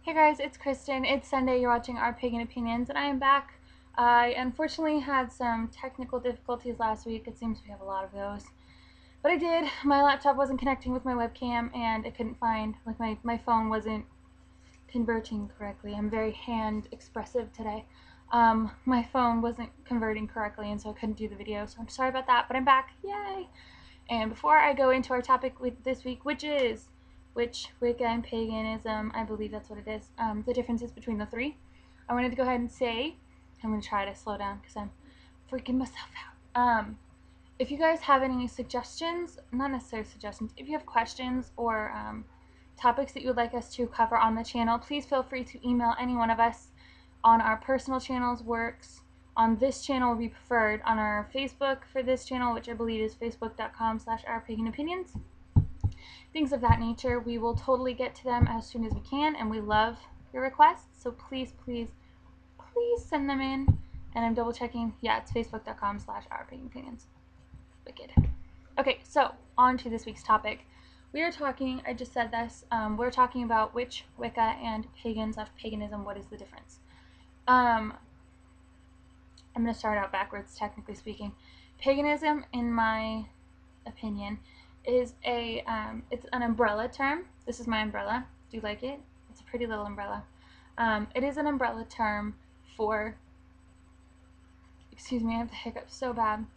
Hey guys, it's Kristen. It's Sunday. You're watching Our Pagan Opinions, and I am back. I unfortunately had some technical difficulties last week. It seems we have a lot of those. But I did. My laptop wasn't connecting with my webcam, and it couldn't find, like, my phone wasn't converting correctly. I'm very hand expressive today. My phone wasn't converting correctly, and so I couldn't do the video, so I'm sorry about that, but I'm back. Yay! And before I go into our topic with this week, which is Wicca and paganism, I believe that's what it is, the differences between the three, I wanted to go ahead and say, I'm going to try to slow down because I'm freaking myself out. If you guys have any suggestions, not necessarily suggestions, if you have questions or topics that you would like us to cover on the channel, please feel free to email any one of us. On our personal channels works. On this channel will be preferred. On our Facebook for this channel, which I believe is facebook.com/ourpaganopinions, things of that nature, we will totally get to them as soon as we can, and we love your requests, so please, please, please send them in. And I'm double checking. Yeah, it's facebook.com/ourpaganopinions. Wicked. Okay, so on to this week's topic. We are talking, I just said this, we're talking about witch, Wicca, and paganism. What is the difference? I'm going to start out backwards, technically speaking. Paganism, in my opinion, is it's an umbrella term. This is my umbrella. Do you like it? It's a pretty little umbrella. It is an umbrella term for, excuse me, I have the hiccups so bad.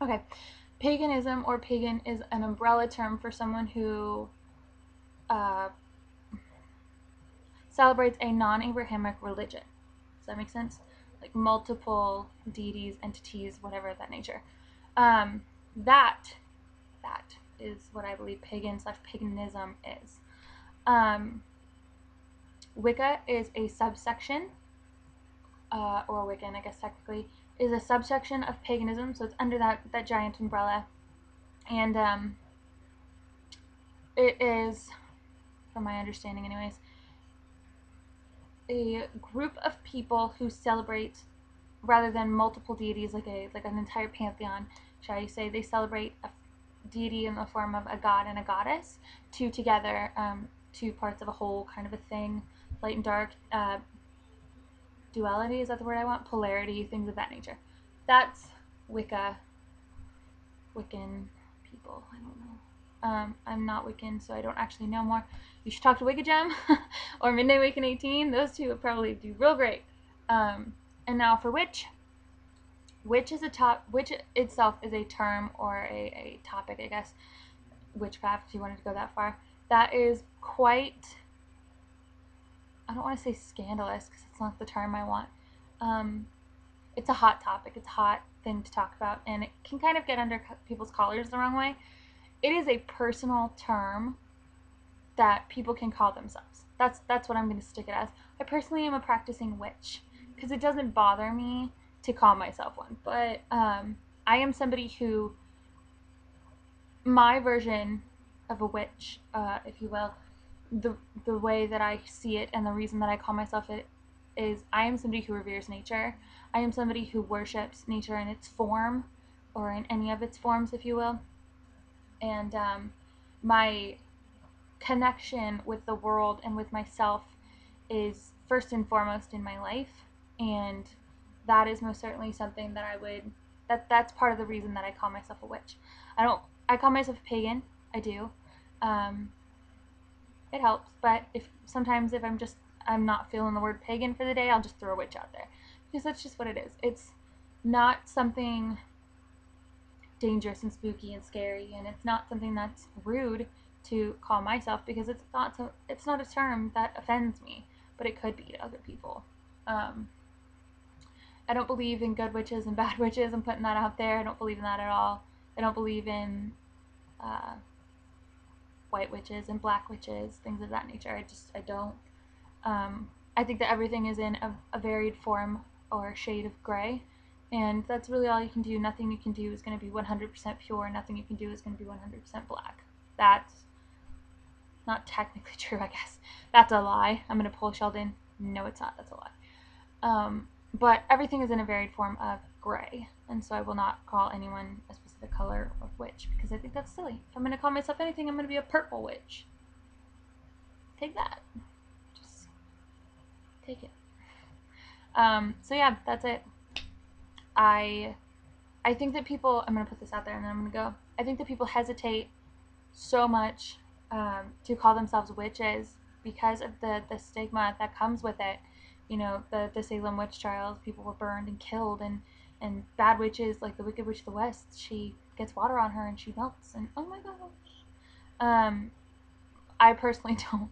Okay, paganism or pagan is an umbrella term for someone who celebrates a non-Abrahamic religion. Does that make sense? Like multiple deities, entities, whatever of that nature. That is what I believe pagan/paganism is. Wicca is a subsection, or Wiccan, I guess technically, is a subsection of paganism, so it's under that giant umbrella. And it is, from my understanding anyways, a group of people who celebrate, rather than multiple deities, like an entire pantheon, shall you say, they celebrate a deity in the form of a god and a goddess, two together, two parts of a whole kind of a thing, light and dark, duality, is that the word I want? Polarity, things of that nature. That's Wiccan people. I don't know. I'm not Wiccan, so I don't actually know more. You should talk to Wicca Gem or Midnight Wiccan 18. Those two would probably do real great. And now for witch. Witch itself is a term or a topic, I guess. Witchcraft, if you wanted to go that far. That is quite, I don't want to say scandalous because it's not the term I want. It's a hot topic. It's a hot thing to talk about, and it can kind of get under people's collars the wrong way. It is a personal term that people can call themselves. That's what I'm going to stick it as. I personally am a practicing witch because it doesn't bother me to call myself one, but I am somebody who, my version of a witch, if you will, the way that I see it and the reason that I call myself it is I am somebody who reveres nature. I am somebody who worships nature in its form, or in any of its forms, if you will. And my connection with the world and with myself is first and foremost in my life, and that is most certainly something that that's part of the reason that I call myself a witch. I call myself a pagan. I do. It helps, but sometimes if I'm not feeling the word pagan for the day, I'll just throw a witch out there, because that's just what it is. It's not something dangerous and spooky and scary, and it's not something that's rude to call myself, because it's not a term that offends me, but it could be to other people. I don't believe in good witches and bad witches. I'm putting that out there. I don't believe in that at all. I don't believe in white witches and black witches, things of that nature. I don't. I think that everything is in a varied form or shade of gray, and that's really all you can do. Nothing you can do is going to be 100% pure. Nothing you can do is going to be 100% black. That's not technically true, I guess. That's a lie. I'm going to pull Sheldon. No, it's not. That's a lie. But everything is in a varied form of gray, and so I will not call anyone a specific color of witch, because I think that's silly. If I'm going to call myself anything, I'm going to be a purple witch. Take that. take it. So yeah, that's it. I think that people, I'm gonna put this out there and then I'm gonna go. I think that people hesitate so much to call themselves witches because of the stigma that comes with it. You know, the Salem witch trials, people were burned and killed, and bad witches, like the Wicked Witch of the West, she gets water on her and she melts, and oh my gosh. I personally don't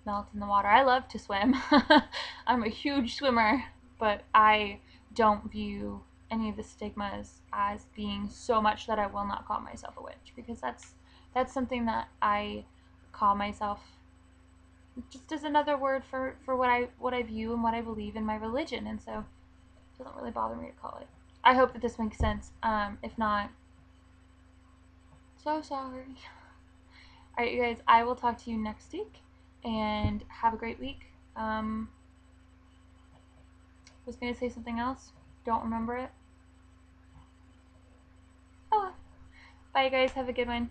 melt in the water. I love to swim. I'm a huge swimmer, but I don't view any of the stigmas as being so much that I will not call myself a witch, because that's something that I call myself just as another word for what I view and what I believe in my religion, and so it doesn't really bother me to call it. I hope that this makes sense. If not, so sorry. Alright, you guys, I will talk to you next week, and have a great week. Was going to say something else. Don't remember it. Oh, bye, you guys. Have a good one.